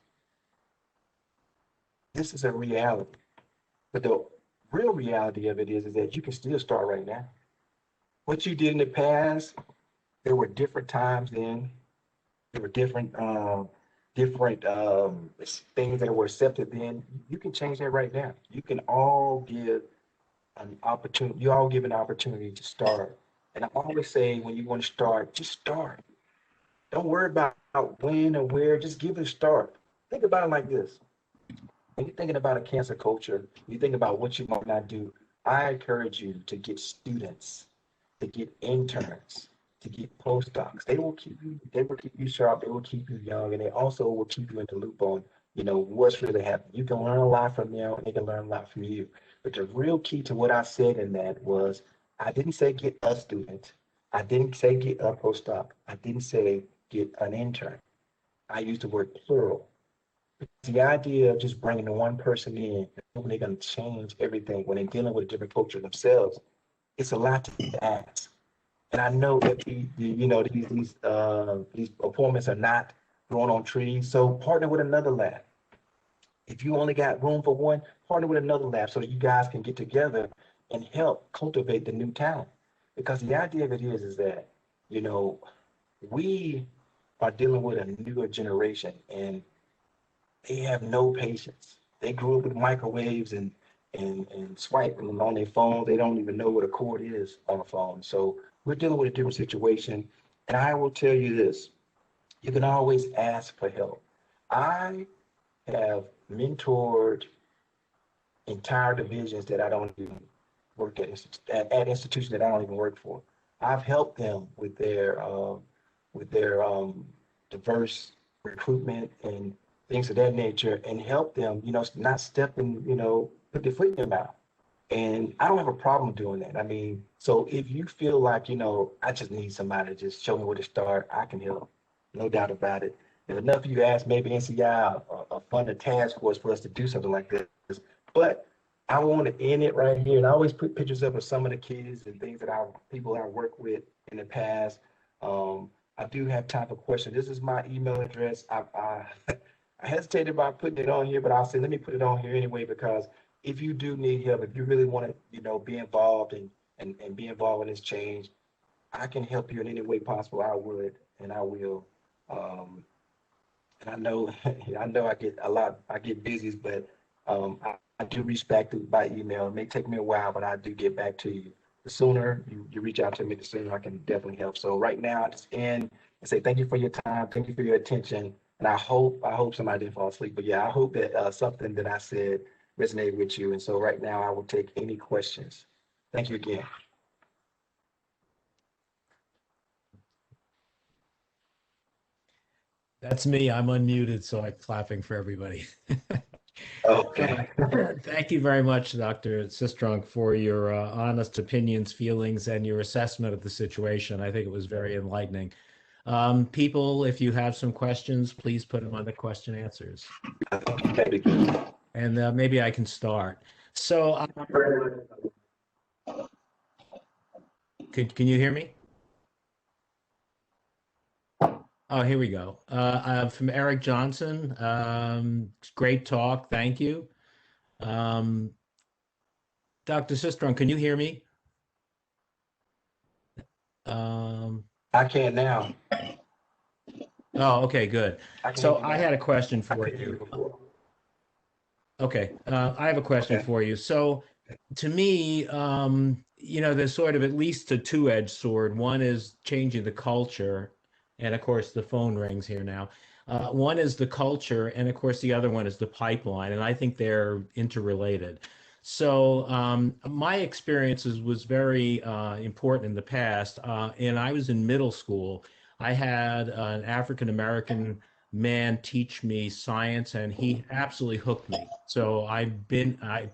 This is a reality. But the real reality of it is that you can still start right now. What you did in the past, there were different times then. There were different things that were accepted then. You can change that right now. You can all give an opportunity. You all give an opportunity to start. And I always say, when you want to start, just start. Don't worry about when or where. Just give it a start. Think about it like this. When you're thinking about a cancer culture, you think about what you might not do. I encourage you to get students, to get interns, to get postdocs. They will keep you sharp, they will keep you young, and they also will keep you in the loop on, what's really happening. You can learn a lot from them, and they can learn a lot from you. But the real key to what I said in that was, I didn't say get a student. I didn't say get a postdoc. I didn't say get an intern. I used the word plural. The idea of just bringing the one person in, when they're going to change everything, when they're dealing with a different culture themselves, it's a lot to ask. And I know that these appointments are not growing on trees. So partner with another lab. If you only got room for one, partner with another lab so that you guys can get together and help cultivate the new talent. Because the idea of it is that, we are dealing with a newer generation, and they have no patience. They grew up with microwaves and swiping on their phone. They don't even know what a cord is on a phone. So we're dealing with a different situation. And I will tell you this, you can always ask for help. I have mentored entire divisions that I don't even work at institutions that I don't even work for. I've helped them with their diverse recruitment and things of that nature, and help them, not step in, put their foot in their mouth. And I don't have a problem doing that. I mean, so if you feel like, I just need somebody to just show me where to start, I can help. No doubt about it. If enough of you ask, maybe NCI fund a task force for us to do something like this. But I want to end it right here. And I always put pictures up of some of the kids and things that people I worked with in the past. I do have time for questions. This is my email address. I hesitated about putting it on here, but I'll say, let me put it on here anyway, because if you do need help, if you really want to, be involved and be involved in this change, I can help you in any way possible. I would, and I will. Um, and I know, I get busy, but I do reach back by email. It may take me a while, but I do get back to you. The sooner you reach out to me, the sooner I can definitely help. So right now, I just end and say thank you for your time, thank you for your attention, and I hope somebody didn't fall asleep. But yeah, I hope that something that I said resonated with you. And so right now, I will take any questions. Thank you again. That's me. I'm unmuted, so I'm clapping for everybody. Okay. Thank you very much, Dr. Sistrunk, for your honest opinions, feelings, and your assessment of the situation. I think it was very enlightening. People, if you have some questions, please put them on the question answers. That'd be good. And maybe I can start. So, can you hear me? Oh, here we go. From Eric Johnson. Great talk. Thank you. Dr. Sistrunk, can you hear me? I can now. Oh, okay, good. I can So hear you I now. had a question I for couldn't hear you you. before. Okay, I have a question Okay. for you. So to me, there's sort of at least a two-edged sword. One is changing the culture, and of course, the phone rings here now. One is the culture, and of course, the other one is the pipeline, and I think they're interrelated. So my experiences was very important in the past, and I was in middle school. I had an African American man teach me science, and he absolutely hooked me. So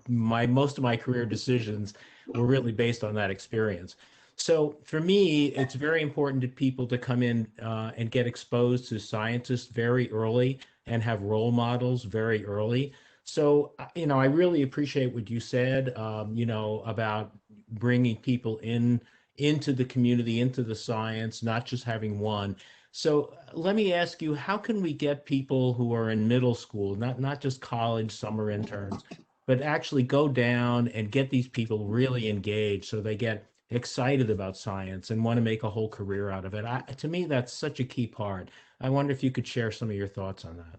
my most of my career decisions were really based on that experience. So for me, it's very important to people to come in and get exposed to scientists very early and have role models very early. So, I really appreciate what you said, about bringing people into the community, into the science, not just having one. So let me ask you, how can we get people who are in middle school, not just college summer interns, but actually go down and get these people really engaged so they get excited about science and want to make a whole career out of it? To me, that's such a key part. I wonder if you could share some of your thoughts on that.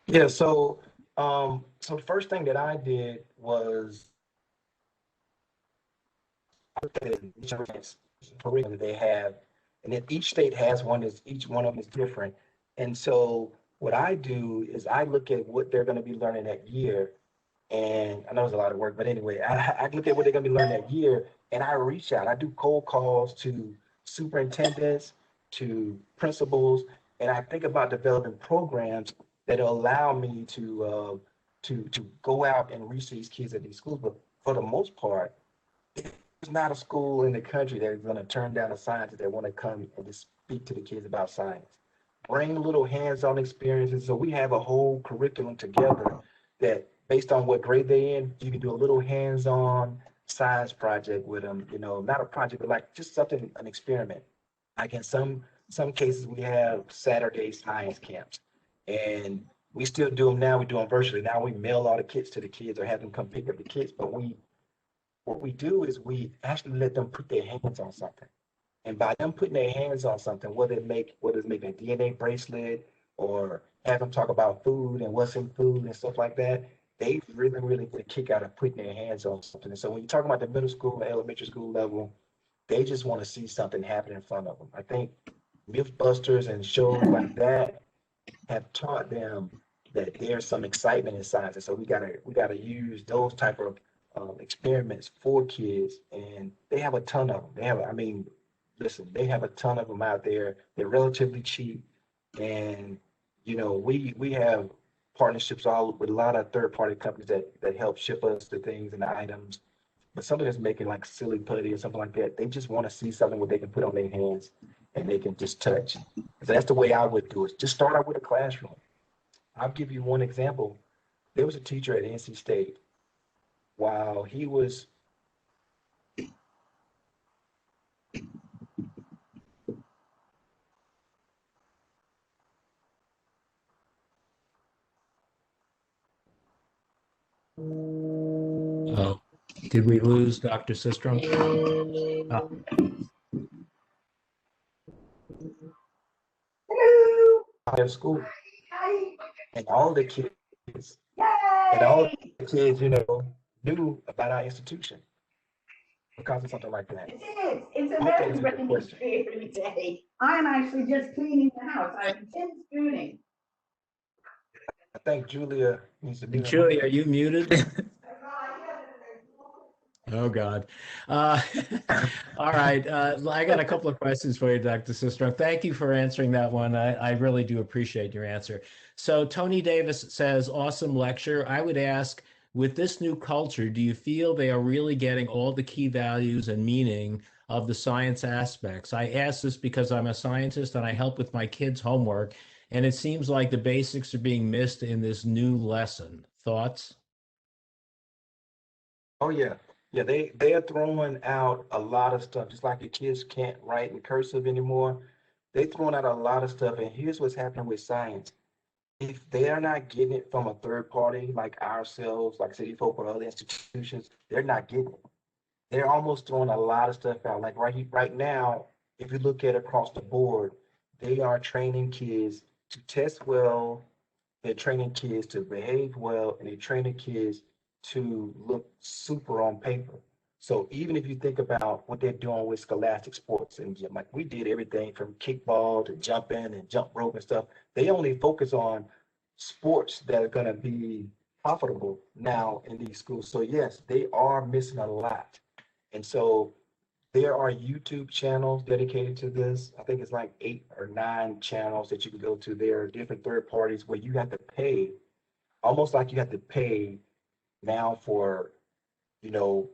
Yeah, so the first thing that I did was the insurance curriculum that they have, and then each state has one. Is each one of them is different, and so what I do is I look at what they're going to be learning that year, and I know it's a lot of work, but anyway, I look at what they're going to be learning that year, and I reach out. I do cold calls to superintendents, to principals, and I think about developing programs that allow me to go out and reach these kids at these schools. But for the most part, there's not a school in the country that is going to turn down a scientist that want to come and just speak to the kids about science. Bring little hands-on experiences. So we have a whole curriculum together that, based on what grade they're in, you can do a little hands-on science project with them. Not a project, but like just something, an experiment. Like in some cases, we have Saturday science camps, and we still do them now. We do them virtually. Now we mail all the kits to the kids or have them come pick up the kits, but what we do is we actually let them put their hands on something. And by them putting their hands on something, whether it's making a DNA bracelet or have them talk about food and what's in food and stuff like that, they really, really get a kick out of putting their hands on something. And so when you're talking about the middle school and elementary school level, they just want to see something happen in front of them. I think Mythbusters and shows like that have taught them that there's some excitement in science, and so we gotta use those type of experiments for kids, and they have a ton of them. I mean, listen, they have a ton of them out there. They're relatively cheap, and we have partnerships all with a lot of third party companies that help ship us the things and the items. But somebody that's making like silly putty or something like that, they just want to see something where they can put on their hands and they can just touch. So that's the way I would do it. Just start out with a classroom. I'll give you one example. There was a teacher at NC State while he was Oh, did we lose Dr. Sistrom? out of school, and all the kids and all the kids, knew about our institution because of something like that. It is. It's a Okay, very that's a good rainy, question. dreary day. I am actually just cleaning the house. I'm tin spooning. I think Julia needs to be. Julie, are you muted? Oh, God. Uh, all right. I got a couple of questions for you, Dr. Sistrom. Thank you for answering that one. I really do appreciate your answer. So Tony Davis says, awesome lecture. I would ask, with this new culture, do you feel they are really getting all the key values and meaning of the science aspects? I ask this because I'm a scientist and I help with my kids' homework, and it seems like the basics are being missed in this new lesson. Thoughts? Oh yeah. Yeah, they are throwing out a lot of stuff, just like the kids can't write in cursive anymore. They throwing out a lot of stuff, and here's what's happening with science. If they are not getting it from a third party like ourselves, like City Folk or other institutions, they're not getting it. They're almost throwing a lot of stuff out. Like right now, if you look at across the board, they are training kids to test well, they're training kids to behave well, and they're training kids to look super on paper. So even if you think about what they're doing with scholastic sports and gym, like we did everything from kickball to jumping and jump rope and stuff, they only focus on sports that are going to be profitable now in these schools. So yes, they are missing a lot. And so there are YouTube channels dedicated to this. I think it's like 8 or 9 channels that you can go to. There are different third parties where you have to pay, almost like you have to pay now for,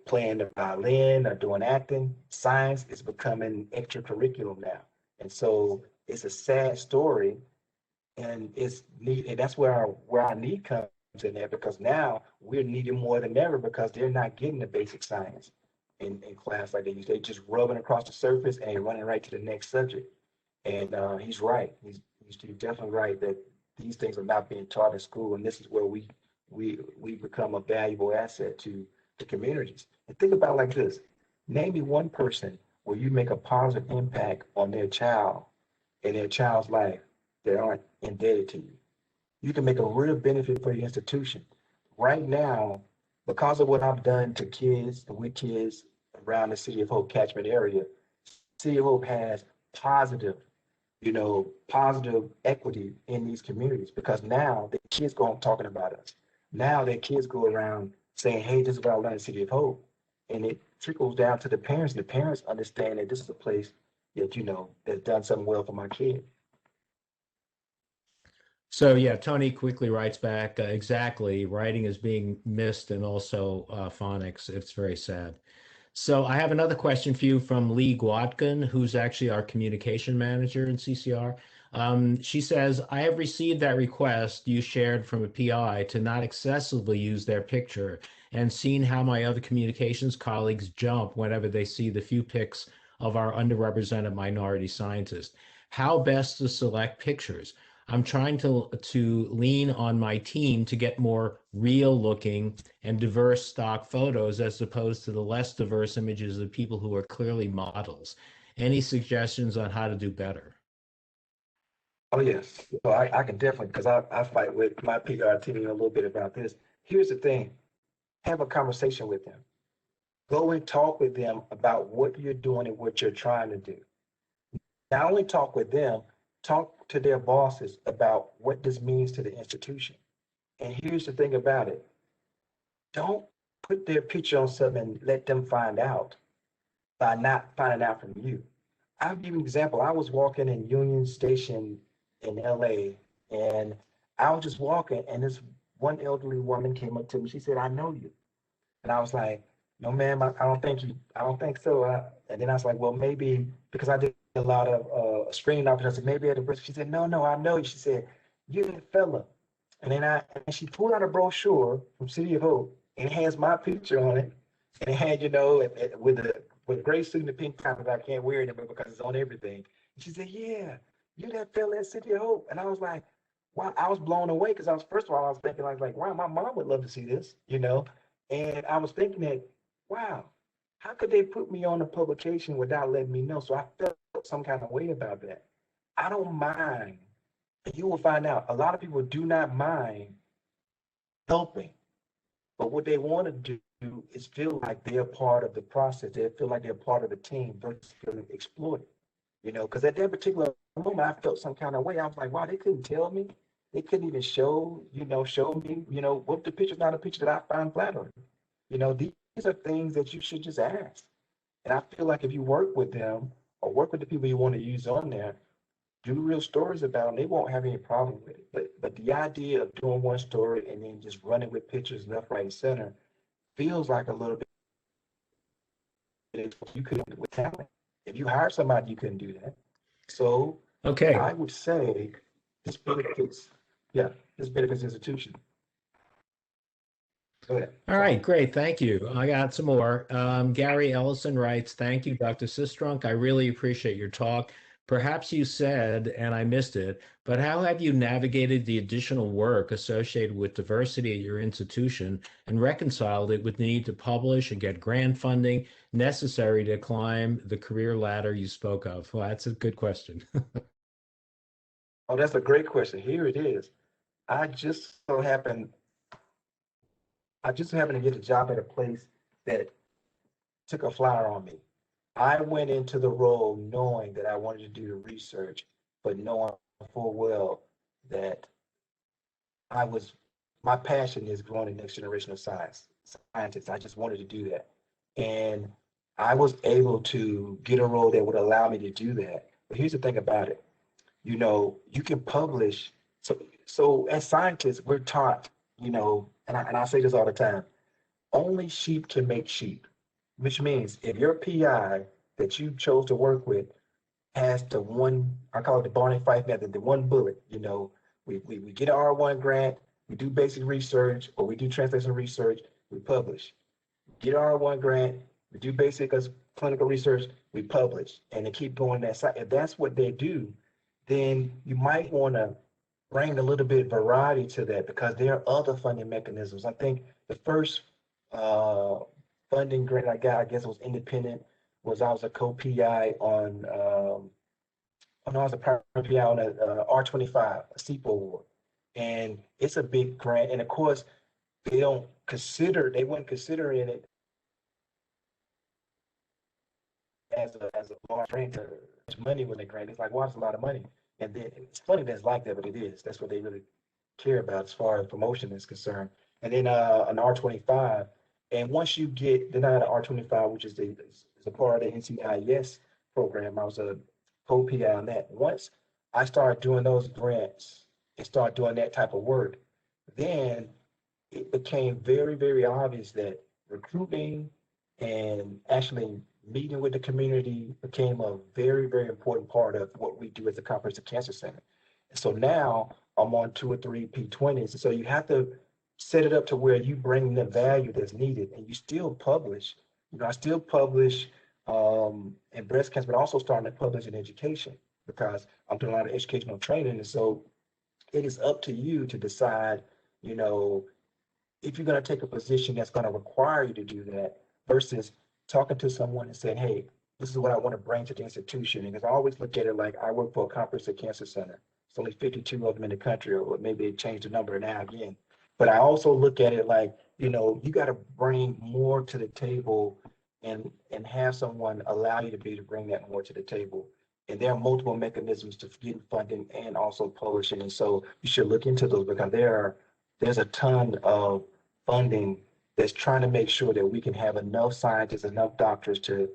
playing the violin or doing acting. Science is becoming extracurricular now. And so it's a sad story, and it's need, and that's where our need comes in there, because now we're needing more than ever because they're not getting the basic science in class like they used. They just rubbing across the surface and running right to the next subject. And he's right. He's definitely right that these things are not being taught in school, and this is where we become a valuable asset to the communities. And think about it like this: name me one person where you make a positive impact on their child and their child's life that aren't indebted to you. You can make a real benefit for your institution. Right now, because of what I've done to kids and with kids around the City of Hope catchment area, City of Hope has positive, positive equity in these communities, because now the kids go on talking about us. Now their kids go around saying, hey, this is what I learned in City of Hope. And it trickles down to the parents. The parents understand that this is a place that, that's done something well for my kid. So yeah, Tony quickly writes back, exactly, writing is being missed and also phonics. It's very sad. So I have another question for you from Lee Guatkin, who's actually our communication manager in CCR. She says, I have received that request you shared from a PI to not excessively use their picture, and seen how my other communications colleagues jump whenever they see the few pics of our underrepresented minority scientists. How best to select pictures? I'm trying to lean on my team to get more real looking and diverse stock photos as opposed to the less diverse images of people who are clearly models. Any suggestions on how to do better? Oh, yes. So I can definitely, because I fight with my PR team a little bit about this. Here's the thing, have a conversation with them. Go and talk with them about what you're doing and what you're trying to do. Not only talk with them, talk to their bosses about what this means to the institution. And here's the thing about it. Don't put their picture on something and let them find out by not finding out from you. I'll give you an example. I was walking in Union Station in LA and I was just walking and this one elderly woman came up to me. She said, I know you. And I was like, no, ma'am, I don't think you, I don't think so. And then I was like, well, maybe because I did a lot of screening options. I said, maybe at the breast. She said, no, no, I know you. She said, you're that fella. And she pulled out a brochure from City of Hope and it has my picture on it. And it had, with a gray suit and a pink tie, but I can't wear it anymore because it's on everything. And she said, yeah, you're that fella at City of Hope. And I was like, wow, I was blown away because first of all, I was thinking like, wow, my mom would love to see this. And I was thinking that, wow, how could they put me on a publication without letting me know? So I felt some kind of way about that. I don't mind. And you will find out a lot of people do not mind helping, but what they want to do is feel like they're part of the process. They feel like they're part of the team versus feeling exploited. Because at that particular moment, I felt some kind of way. I was like, wow, they couldn't tell me. They couldn't even show me, what the picture's not a picture that I find flattering. These are things that you should just ask. And I feel like if you work with them or work with the people you want to use on there, do real stories about them, they won't have any problem with it. But the idea of doing one story and then just running with pictures left, right, and center feels like a little bit you couldn't do with talent. If you hire somebody, you couldn't do that. So Okay. I would say this benefits, yeah, this benefits institution. Go ahead. All right, great. Thank you. I got some more. Gary Ellison writes, thank you, Dr. Sistrunk. I really appreciate your talk. Perhaps you said, and I missed it, but how have you navigated the additional work associated with diversity at your institution and reconciled it with the need to publish and get grant funding necessary to climb the career ladder you spoke of? Well, that's a good question. Oh, that's a great question. Here it is. I just so happened to get a job at a place that took a flyer on me. I went into the role knowing that I wanted to do the research, but knowing full well that my passion is growing the next generation of scientists. I just wanted to do that. And I was able to get a role that would allow me to do that. But here's the thing about it. You can publish. So as scientists, we're taught, and I say this all the time, only sheep can make sheep, which means if your PI that you chose to work with has the one, I call it the Barney Fife method, the one bullet, we get an R1 grant, we do basic research, or we do translation research, we publish. Get an R1 grant, we do basic clinical research, we publish, and they keep going that side. If that's what they do, then you might want to bring a little bit of variety to that because there are other funding mechanisms. I think the first funding grant I got, I guess it was independent, I was a co-PI on, I was a primary PI on a R25, a CEPA award. And it's a big grant. And of course, they wouldn't consider it as a large grant to money when they grant. It's like, wow, it's a lot of money. And then it's funny that it's like that, but it is. That's what they really care about as far as promotion is concerned. And then an R25. And once you get denied an R25, which is a part of the NCIS program, I was a co-PI on that. Once I started doing those grants and started doing that type of work, then it became very, very obvious that recruiting and actually meeting with the community became a very, very important part of what we do as a comprehensive cancer center. And so now I'm on 2 or 3 P20s. So you have to set it up to where you bring the value that's needed and you still publish. I still publish in breast cancer, but also starting to publish in education because I'm doing a lot of educational training. And so it is up to you to decide, if you're going to take a position that's going to require you to do that versus talking to someone and saying, hey, this is what I want to bring to the institution. Because I always look at it like I work for a comprehensive cancer center. It's only 52 of them in the country, or maybe they changed the number now again. But I also look at it like, you got to bring more to the table and have someone allow you to be to bring that more to the table. And there are multiple mechanisms to get funding and also publishing. And so you should look into those because there's a ton of funding that's trying to make sure that we can have enough scientists, enough doctors to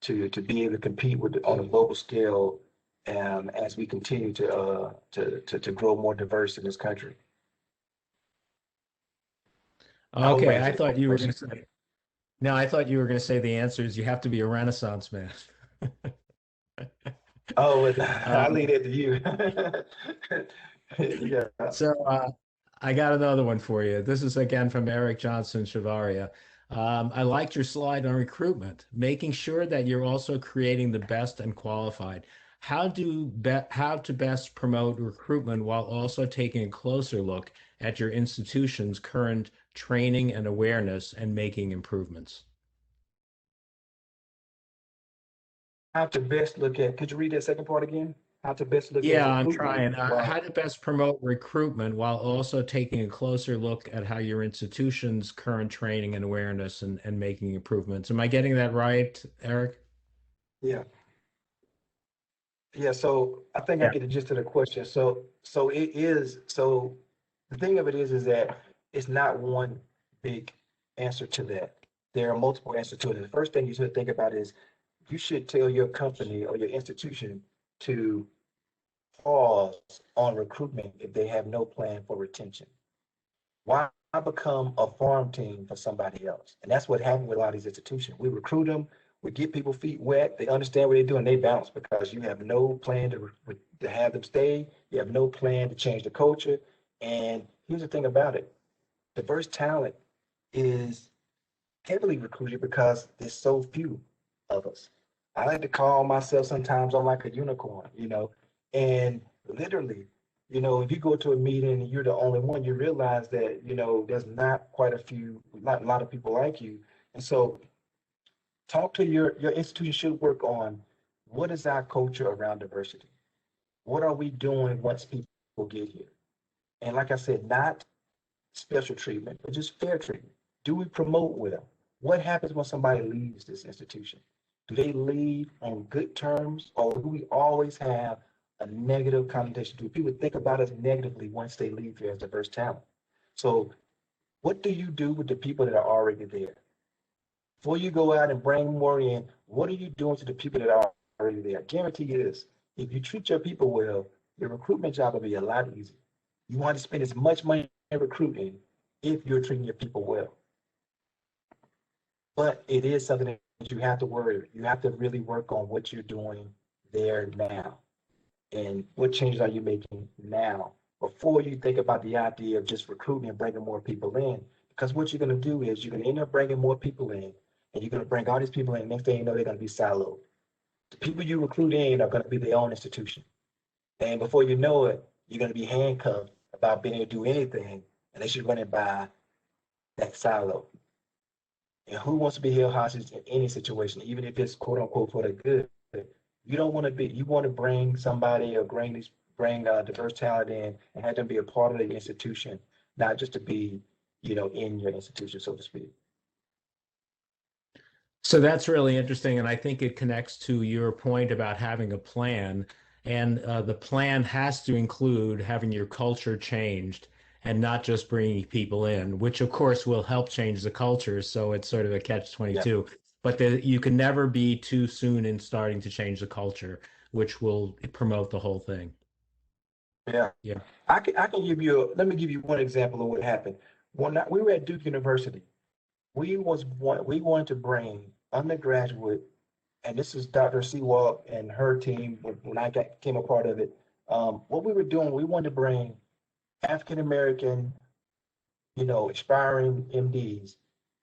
be able to compete on a global scale, as we continue to grow more diverse in this country. Okay, I thought you were going to say. No, I thought you were going to say the answer is you have to be a Renaissance man. Oh, I'll leave that to you. Yeah. So I got another one for you. This is again from Eric Johnson Chavaria. I liked your slide on recruitment, making sure that you're also creating the best and qualified. How to best promote recruitment while also taking a closer look at your institution's current training and awareness and making improvements? How to best look at, could you read that second part again? How to best look at Yeah, I'm recruitment. trying. How to best promote recruitment while also taking a closer look at how your institution's current training and awareness and making improvements. Am I getting that right, Eric? Yeah. Yeah, so I think I Yeah. get the gist of the question. So the thing of it is that it's not one big answer to that. There are multiple answers to it. The first thing you should think about is you should tell your company or your institution to pause on recruitment if they have no plan for retention. Why become a farm team for somebody else? And that's what happened with a lot of these institutions. We recruit them, we get people feet wet, they understand what they're doing, they bounce because you have no plan to have them stay, you have no plan to change the culture. And here's the thing about it, diverse talent is heavily recruited because there's so few of us. I like to call myself sometimes I'm like a unicorn. And literally, if you go to a meeting and you're the only one, you realize that, there's not quite a lot of people like you. And so talk to your institution should work on what is our culture around diversity? What are we doing once people get here? And like I said, not special treatment, but just fair treatment. Do we promote well? What happens when somebody leaves this institution? Do they leave on good terms, or do we always have a negative connotation? Do people think about us negatively once they leave here as diverse talent? So what do you do with the people that are already there? Before you go out and bring more in, what are you doing to the people that are already there? I guarantee you this, if you treat your people well, your recruitment job will be a lot easier. You want to spend as much money in recruiting if you're treating your people well. But it is something that you have to worry. You have to really work on what you're doing there now. And what changes are you making now before you think about the idea of just recruiting and bringing more people in? Because what you're going to do is you're going to end up bringing more people in, and you're going to bring all these people in. Next thing you know, they're going to be siloed. The people you recruit in are going to be their own institution. And before you know it, you're going to be handcuffed about being able to do anything unless you're running by that silo. And who wants to be held hostage in any situation, even if it's quote unquote for the good? You don't want to be, you want to bring somebody or bring diverse talent in and have them be a part of the institution, not just to be, in your institution, so to speak. So that's really interesting, and I think it connects to your point about having a plan. And the plan has to include having your culture changed and not just bringing people in, which of course will help change the culture. So it's sort of a Yeah. catch-22. But you can never be too soon in starting to change the culture, which will promote the whole thing. Yeah. Yeah. I can let me give you one example of what happened. We were at Duke University, we wanted to bring undergraduate, and this is Dr. Sewald and her team when I came a part of it. What we were doing, we wanted to bring African American, aspiring MDs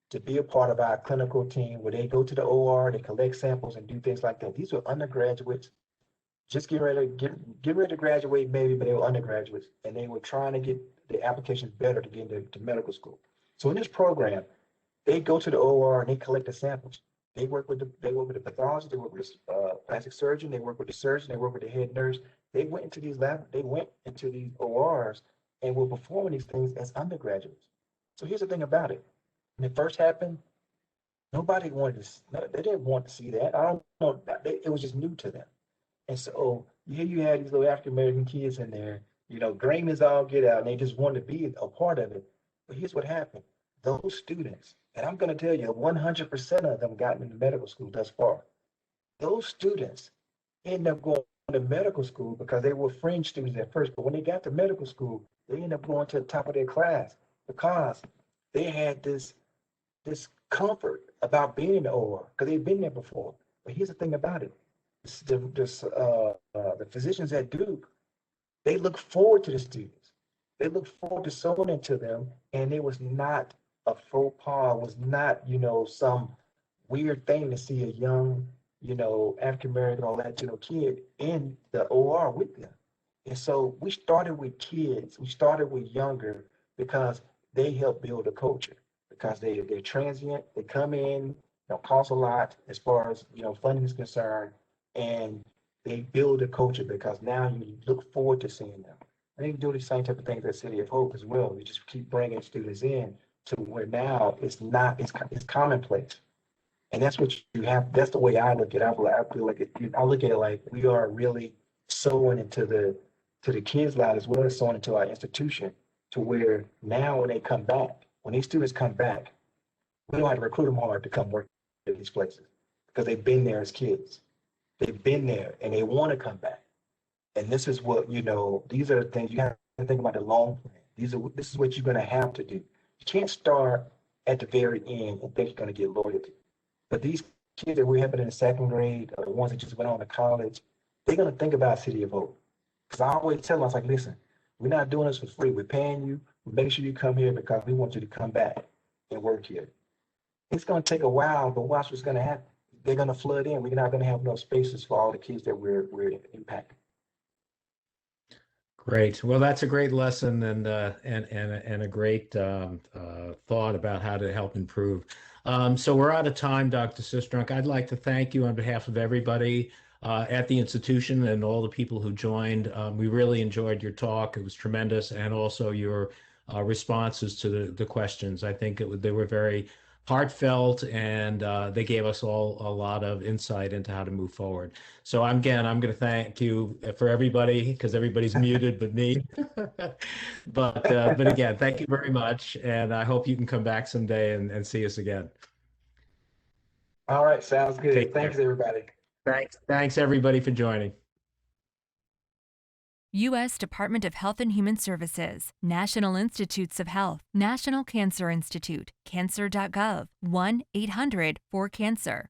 to be a part of our clinical team where they go to the OR, they collect samples and do things like that. These were undergraduates just get ready to graduate maybe, but they were undergraduates and they were trying to get the application better to get into medical school. So in this program, they go to the OR and they collect the samples. They work with the pathologist, they work with the plastic surgeon, they work with the surgeon, they work with the head nurse. They went into these ORs and were performing these things as undergraduates. So here's the thing about it. When it first happened, nobody wanted to, they didn't want to see that. I don't know, it was just new to them. And so here you had these little African American kids in there, green as all get out, and they just wanted to be a part of it. But here's what happened. Those students, and I'm going to tell you, 100% of them got into medical school thus far. Those students ended up going to medical school because they were fringe students at first. But when they got to medical school, they ended up going to the top of their class because they had this comfort about being in the OR because they've been there before. But here's the thing about it. The physicians at Duke, they look forward to the students. They look forward to sewing into them, and it was not a faux pas, was not, some weird thing to see a young, African American or Latino kid in the OR with them. And so we started with kids, we started with younger because they help build a culture because they're transient, they come in, cost a lot as far as, funding is concerned, and they build a culture because now you look forward to seeing them. I think we do the same type of things at City of Hope as well. We just keep bringing students in to where now it's commonplace. And that's what you have. That's the way I look at it. I feel like I look at it like we are really sewing into the kids' lives as well as sewing into our institution to where now when they come back, when these students come back, we don't have to recruit them hard to come work at these places because they've been there as kids. They've been there and they want to come back. And this is what, these are the things you have to think about the long plan. This is what you're going to have to do. You can't start at the very end and think you're going to get loyalty. But these kids that we're having in the second grade, or the ones that just went on to college, they're going to think about City of Hope. Because I always tell them, I was like, listen, we're not doing this for free. We're paying you. We're making sure you come here because we want you to come back and work here. It's going to take a while, but watch what's going to happen. They're going to flood in. We're not going to have enough spaces for all the kids that we're impacting. Great. Well, that's a great lesson and a great thought about how to help improve. So we're out of time, Dr. Sistrunk. I'd like to thank you on behalf of everybody at the institution and all the people who joined. We really enjoyed your talk. It was tremendous, and also your responses to the questions. I think they were very heartfelt, and they gave us all a lot of insight into how to move forward. So I'm going to thank you for everybody because everybody's muted but me. But again, thank you very much, and I hope you can come back someday and see us again. All right, sounds good. Take care. Thanks, everybody. Thanks everybody for joining. U.S. Department of Health and Human Services, National Institutes of Health, National Cancer Institute, cancer.gov, 1-800-4-CANCER.